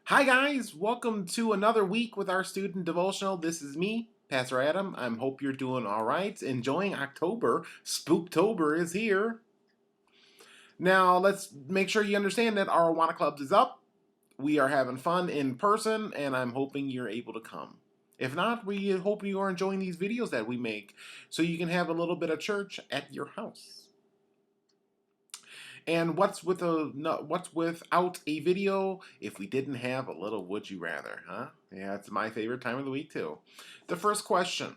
Hi, guys. Welcome to another week with our student devotional. This is me, Pastor Adam. I hope you're doing all right. Enjoying October. Spooktober is here. Now, let's make sure you understand that our Awana Clubs is up. We are having fun in person, and I'm hoping you're able to come. If not, we hope you are enjoying these videos that we make so you can have a little bit of church at your house. And what's without a video if we didn't have a little would you rather, huh? Yeah, it's my favorite time of the week too. The first question: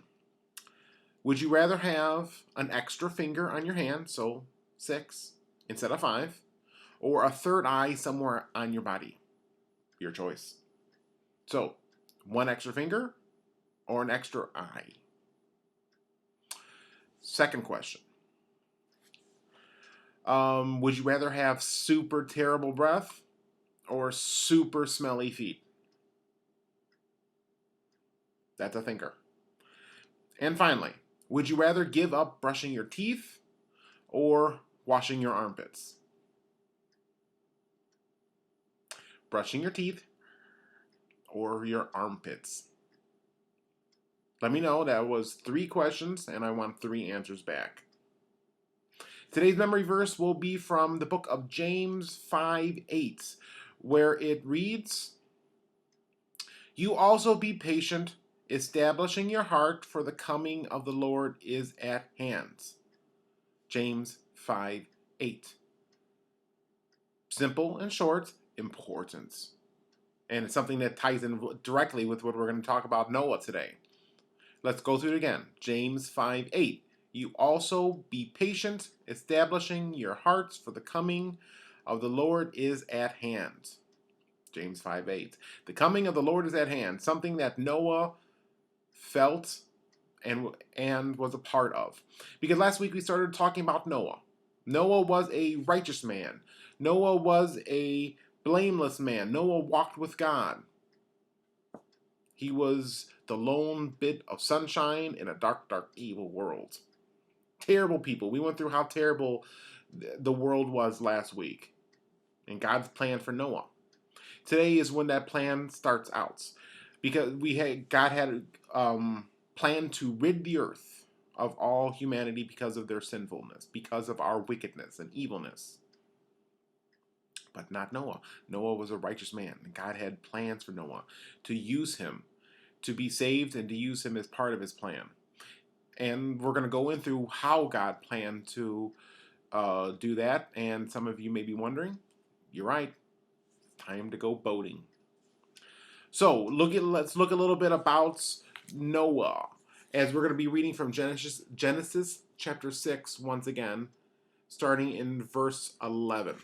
would you rather have an extra finger on your hand, so 6 instead of 5, or a third eye somewhere on your body? Your choice. So, one extra finger or an extra eye? Second question: would you rather have super terrible breath or super smelly feet? That's a thinker. And finally, would you rather give up brushing your teeth or washing your armpits? Brushing your teeth or your armpits? Let me know. That was 3 questions, and I want 3 answers back. Today's memory verse will be from the book of James 5:8, where it reads, "You also be patient, establishing your heart, for the coming of the Lord is at hand." James 5:8. Simple and short, important. And it's something that ties in directly with what we're going to talk about Noah today. Let's go through it again. James 5:8. You also be patient, establishing your hearts, for the coming of the Lord is at hand. James 5:8. The coming of the Lord is at hand, something that Noah felt and was a part of. Because last week we started talking about Noah. Noah was a righteous man. Noah was a blameless man. Noah walked with God. He was the lone bit of sunshine in a dark, dark, evil world. Terrible people. We went through how terrible the world was last week and God's plan for Noah. Today is when that plan starts out, because God had planned to rid the earth of all humanity because of their sinfulness, because of our wickedness and evilness. But not Noah. Noah was a righteous man, and God had plans for Noah to use him to be saved and to use him as part of his plan. And we're going to go in through how God planned to do that. And some of you may be wondering, you're right, time to go boating. So let's look a little bit about Noah, as we're going to be reading from Genesis chapter 6 once again, starting in verse 11.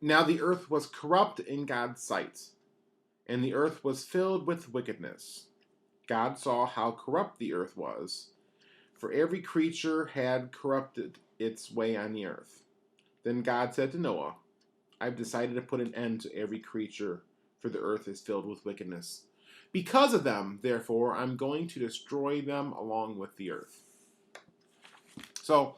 Now the earth was corrupt in God's sight, and the earth was filled with wickedness. God saw how corrupt the earth was, for every creature had corrupted its way on the earth. Then God said to Noah, I've decided to put an end to every creature, for the earth is filled with wickedness. Because of them, therefore, I'm going to destroy them along with the earth. So,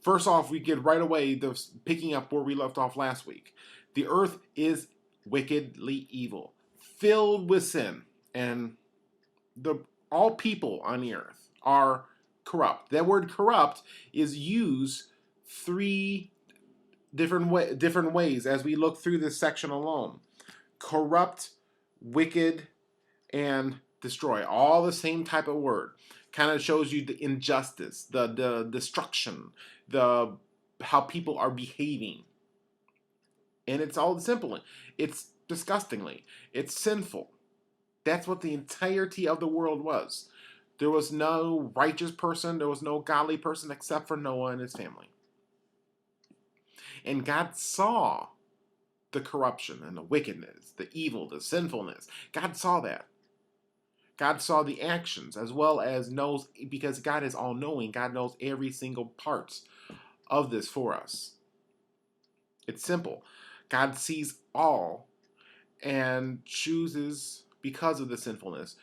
first off, we get right away picking up where we left off last week. The earth is wickedly evil, filled with sin, and all people on the earth are corrupt. That word corrupt is used 3 different ways as we look through this section alone. Corrupt, wicked, and destroy. All the same type of word. Kind of shows you the injustice, the destruction, how people are behaving. And it's all simple. It's disgustingly. It's sinful. That's what the entirety of the world was. There was no righteous person, there was no godly person except for Noah and his family. And God saw the corruption and the wickedness, the evil, the sinfulness. God saw that. God saw the actions as well as knows, because God is all knowing. God knows every single part of this for us. It's simple. God sees all and chooses, because of the sinfulness,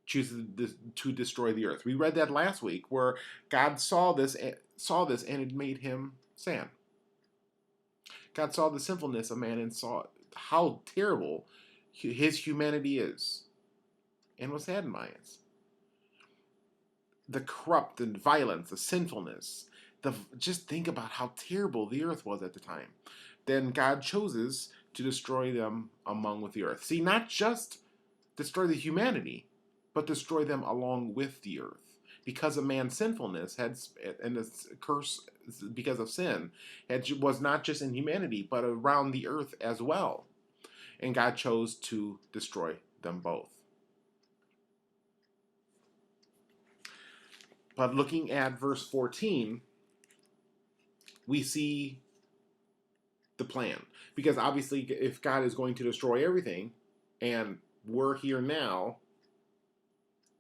chooses to destroy the earth. We read that last week where God saw this and it made him sad. God saw the sinfulness of man and saw how terrible his humanity is and was saddened by it. The corrupt and violence, the sinfulness. Just think about how terrible the earth was at the time. Then God chooses to destroy them among with the earth. See, not just destroy the humanity, but destroy them along with the earth. Because of man's sinfulness and the curse because of sin was not just in humanity, but around the earth as well. And God chose to destroy them both. But looking at verse 14, we see the plan. Because obviously, if God is going to destroy everything, and we're here now,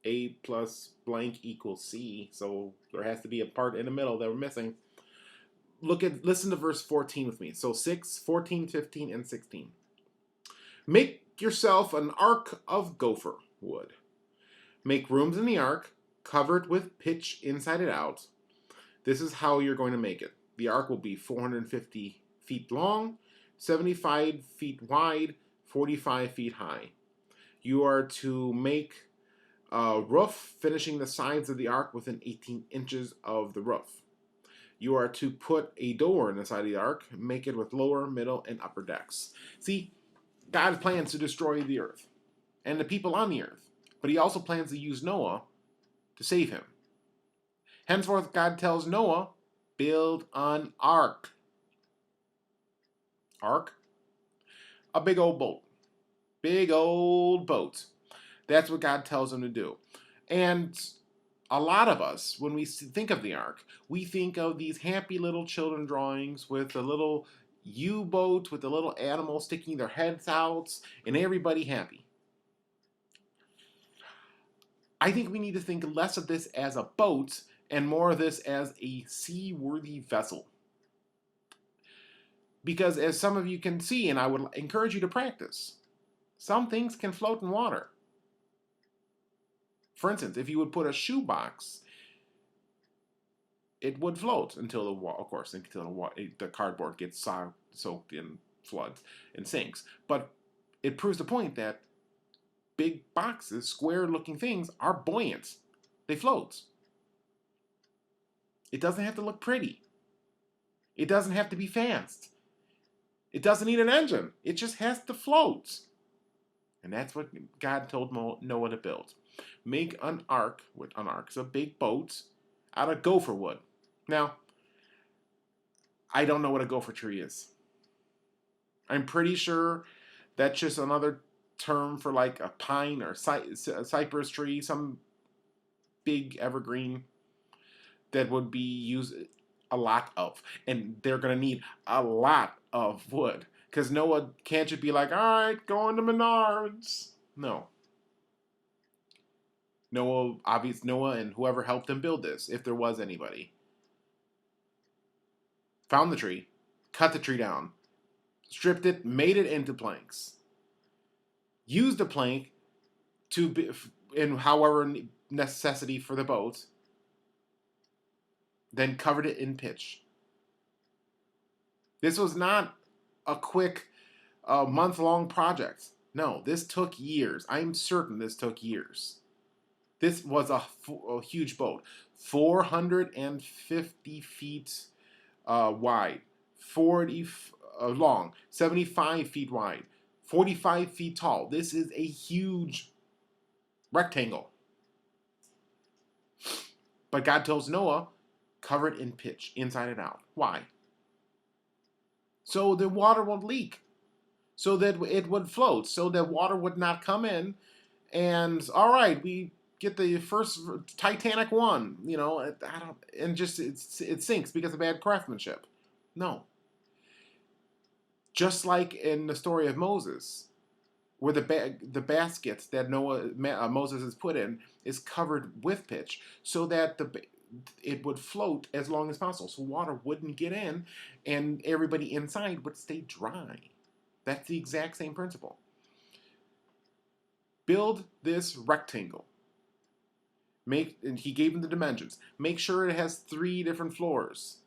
A plus blank equals C, so there has to be a part in the middle that we're missing. Listen to verse 14 with me. So 6, 14, 15, and 16. Make yourself an ark of gopher wood. Make rooms in the ark, cover it with pitch inside and out. This is how you're going to make it. The ark will be 450 feet long, 75 feet wide, 45 feet high. You are to make a roof finishing the sides of the ark within 18 inches of the roof. You are to put a door in the side of the ark, make it with lower, middle, and upper decks. See, God plans to destroy the earth and the people on the earth, but he also plans to use Noah to save him. Henceforth, God tells Noah, build an ark. Ark? A big old boat. Big old boat. That's what God tells him to do. And a lot of us, when we think of the ark, we think of these happy little children drawings with a little U-boat with a little animal sticking their heads out and everybody happy. I think we need to think less of this as a boat and more of this as a seaworthy vessel. Because as some of you can see, and I would encourage you to practice, some things can float in water. For instance, if you would put a shoebox, it would float until the cardboard gets soaked in floods and sinks. But it proves the point that big boxes, square-looking things, are buoyant. They float. It doesn't have to look pretty. It doesn't have to be fast. It doesn't need an engine. It just has to float. And that's what God told Noah to build. Make an ark, which an ark is a big boat, out of gopher wood. Now, I don't know what a gopher tree is. I'm pretty sure that's just another term for like a pine or cypress tree, some big evergreen that would be used a lot of. And they're going to need a lot of wood. Because Noah can't just be like, all right, going to Menards. No. Noah and whoever helped him build this, if there was anybody, found the tree, cut the tree down, stripped it, made it into planks, used the plank to be in however necessity for the boat, then covered it in pitch. This was not a quick month-long project. No, this took years. I'm certain this took years. This was a huge boat, 450 feet wide, 40 long, 75 feet wide, 45 feet tall. This is a huge rectangle. But God tells Noah, cover it in pitch, inside and out. Why? So the water won't leak, so that it would float, so that water would not come in. And all right, we get the first Titanic one, it sinks because of bad craftsmanship. No. Just like in the story of Moses, where the basket that Moses is put in is covered with pitch, so that it would float as long as possible, so water wouldn't get in, and everybody inside would stay dry. That's the exact same principle. Build this rectangle. And he gave him the dimensions. Make sure it has 3 different floors.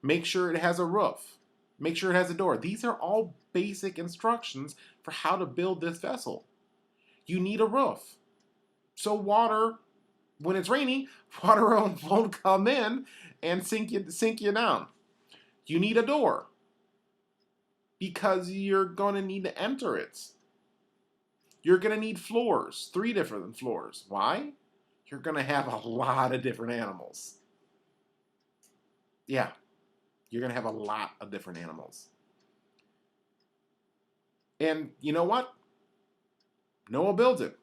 Make sure it has a roof. Make sure it has a door. These are all basic instructions for how to build this vessel. You need a roof. So water, when it's raining, water won't come in and sink you down. You need a door because you're going to need to enter it. You're going to need floors, 3 different floors. Why? You're going to have a lot of different animals. Yeah, you're going to have a lot of different animals. And you know what? Noah builds it.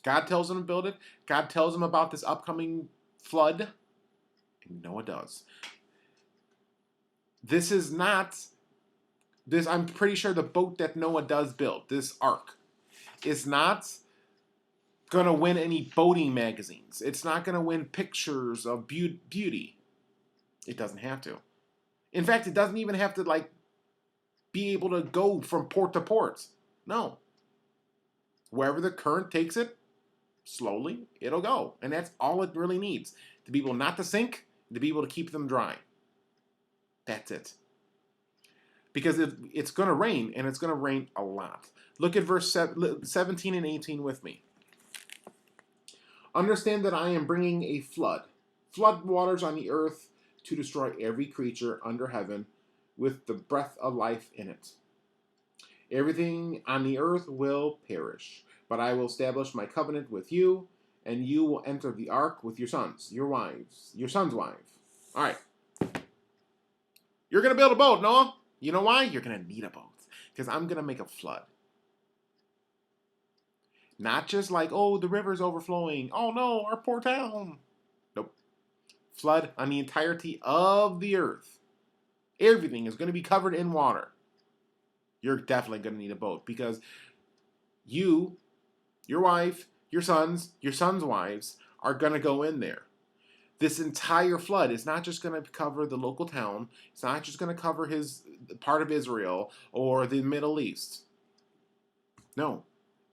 God tells him to build it. God tells him about this upcoming flood. And Noah does. This is not this. I'm pretty sure the boat that Noah does build, this ark, is not going to win any boating magazines. It's not going to win pictures of beauty. It doesn't have to. In fact, it doesn't even have to be able to go from port to port. No. Wherever the current takes it, slowly it'll go. And that's all it really needs. To be able not to sink, to be able to keep them dry. That's it. Because it's going to rain, and it's going to rain a lot. Look at verse 17 and 18 with me. Understand that I am bringing a flood waters on the earth to destroy every creature under heaven with the breath of life in it. Everything on the earth will perish, but I will establish my covenant with you, and you will enter the ark with your sons, your wives, your son's wife. All right. You're going to build a boat, Noah. You know why? You're going to need a boat, because I'm going to make a flood. Not just like, oh, the river's overflowing. Oh, no, our poor town. Nope. Flood on the entirety of the earth. Everything is going to be covered in water. You're definitely going to need a boat, because you, your wife, your sons' wives are going to go in there. This entire flood is not just going to cover the local town. It's not just going to cover his part of Israel or the Middle East. No,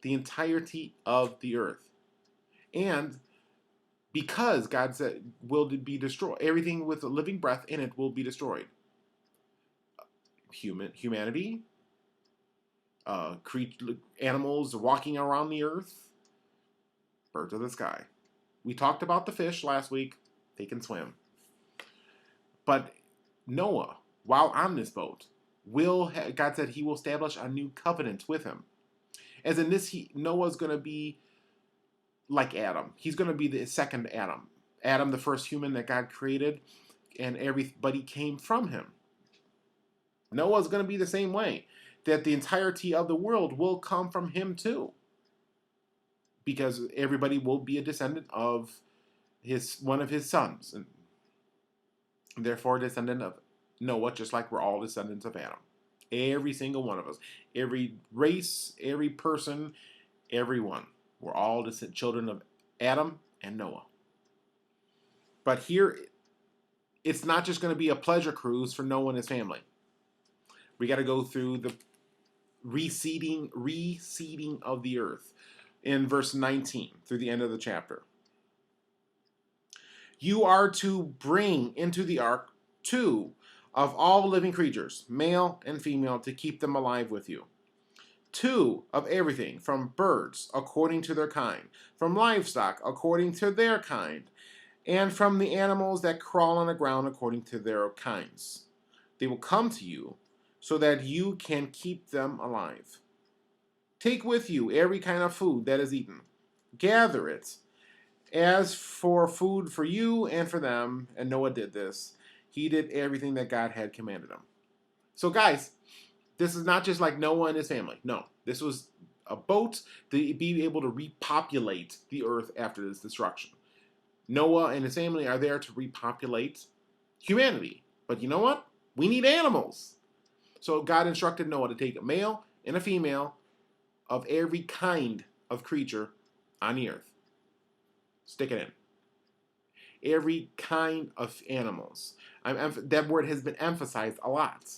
the entirety of the earth. And because God said will be destroyed, everything with a living breath in it will be destroyed. Humanity, animals walking around the earth, birds of the sky. We talked about the fish last week. They can swim. But Noah, while on this boat, God said he will establish a new covenant with him. As in this, Noah's going to be like Adam. He's going to be the second Adam. Adam, the first human that God created, and everybody came from him. Noah's going to be the same way. That the entirety of the world will come from him too. Because everybody will be a descendant of one of his sons. And therefore a descendant of Noah, just like we're all descendants of Adam. Every single one of us. Every race, every person, everyone. We're all children of Adam and Noah. But here, it's not just going to be a pleasure cruise for Noah and his family. We got to go through the reseeding of the earth in verse 19 through the end of the chapter. You are to bring into the ark 2 of all living creatures, male and female, to keep them alive with you. 2 of everything, from birds according to their kind, from livestock according to their kind, and from the animals that crawl on the ground according to their kinds. They will come to you so that you can keep them alive. Take with you every kind of food that is eaten. Gather it as for food for you and for them. And Noah did this. He did everything that God had commanded him. So guys, this is not just like Noah and his family. No, this was a boat to be able to repopulate the earth after this destruction. Noah and his family are there to repopulate humanity. But you know what? We need animals. So God instructed Noah to take a male and a female of every kind of creature on the earth. Stick it in. Every kind of animals. That word has been emphasized a lot.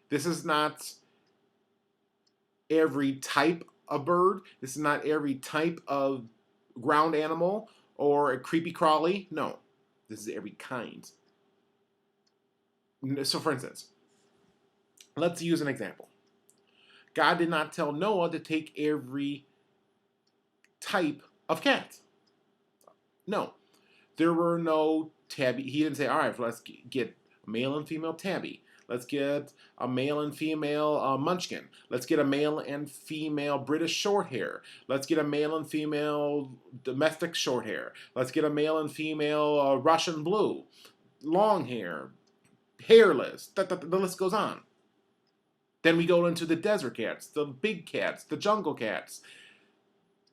This is not every type of bird. This is not every type of ground animal or a creepy crawly. No, this is every kind. So, for instance, let's use an example. God did not tell Noah to take every type of cat. No, there were no tabby. He didn't say, all right, let's get male and female tabby. Let's get a male and female munchkin. Let's get a male and female British shorthair. Let's get a male and female domestic shorthair. Let's get a male and female Russian blue, long hair, hairless. The list goes on. Then we go into the desert cats, the big cats, the jungle cats.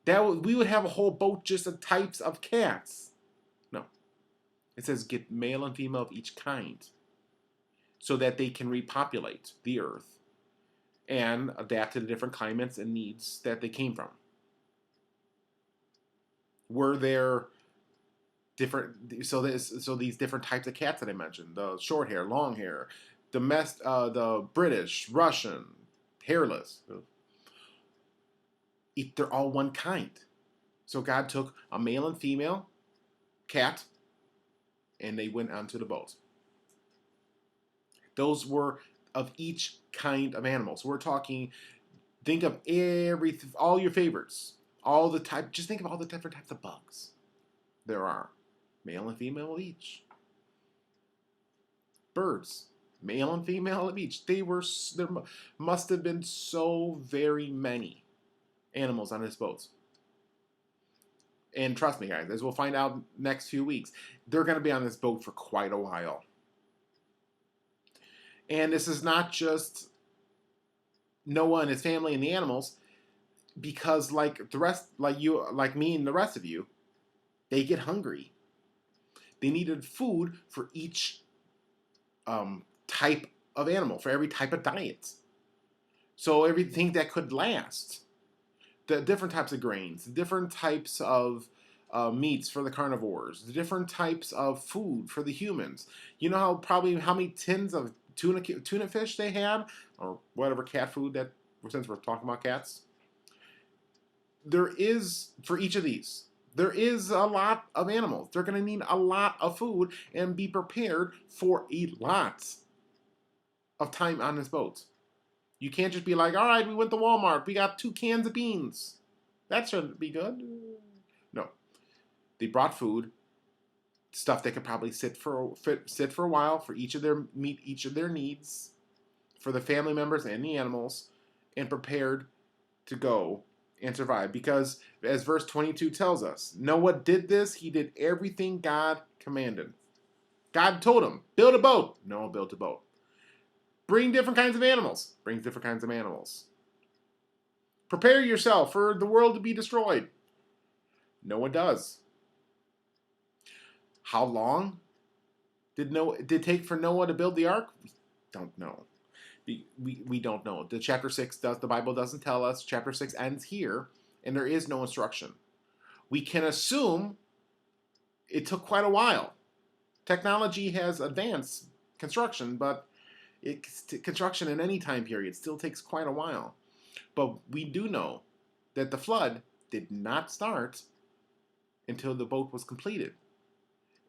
We would have a whole boat just of types of cats. No. It says get male and female of each kind so that they can repopulate the earth and adapt to the different climates and needs that they came from. Were there different, so these different types of cats that I mentioned, the short hair, long hair, the British, Russian, hairless, they're all one kind. So God took a male and female cat and they went onto the boat. Those were of each kind of animal. So we're talking, think of all your favorites, just think of all the different types of bugs there are. Male and female of each. Birds, male and female of each. There must have been so very many animals on this boat. And trust me, guys, as we'll find out next few weeks, they're going to be on this boat for quite a while. And this is not just Noah and his family and the animals, because like the rest, like you, like me and the rest of you, they get hungry. They needed food for each type of animal, for every type of diet. So everything that could last. The different types of grains, the different types of meats for the carnivores, the different types of food for the humans. You know how many tins of tuna fish they had, or whatever cat food that, since we're talking about cats. There is, for each of these, there is a lot of animals. They're going to need a lot of food and be prepared for a lot of time on this boat. You can't just be like, all right, we went to Walmart. We got 2 cans of beans. That shouldn't be good. No. They brought food, stuff that could probably sit for a while for meet each of their needs, for the family members and the animals, and prepared to go and survive. Because as verse 22 tells us, Noah did this. He did everything God commanded. God told him, build a boat. Noah built a boat. Bring different kinds of animals. Brings different kinds of animals. Prepare yourself for the world to be destroyed. Noah does. How long did it take for Noah to build the ark? We don't know. We don't know. The Bible doesn't tell us. Chapter 6 ends here, and there is no instruction. We can assume it took quite a while. Technology has advanced construction, but construction in any time period still takes quite a while. But we do know that the flood did not start until the boat was completed.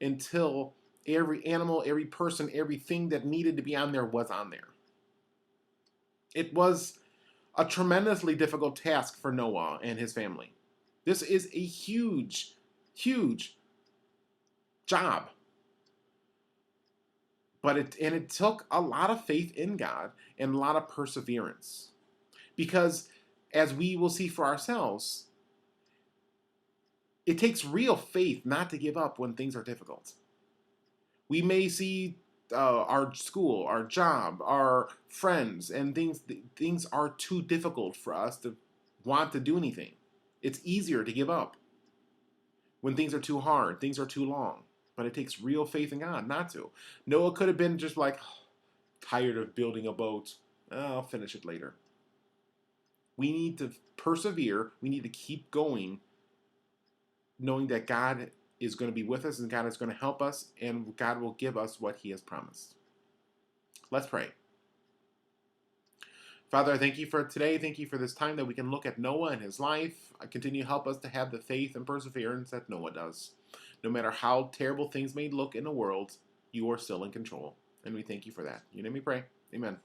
Until every animal, every person, everything that needed to be on there was on there. It was a tremendously difficult task for Noah and his family. This is a huge, huge job. But it took a lot of faith in God and a lot of perseverance. Because, as we will see for ourselves, it takes real faith not to give up when things are difficult. We may see our school, our job, our friends, and things are too difficult for us to want to do anything. It's easier to give up when things are too hard, things are too long. But it takes real faith in God not to. Noah could have been just like, tired of building a boat. I'll finish it later. We need to persevere. We need to keep going, knowing that God is going to be with us and God is going to help us and God will give us what He has promised. Let's pray. Father, I thank you for today. Thank you for this time that we can look at Noah and his life. I continue to help us to have the faith and perseverance that Noah does. No matter how terrible things may look in the world, you are still in control. And we thank you for that. In your name we pray. Amen.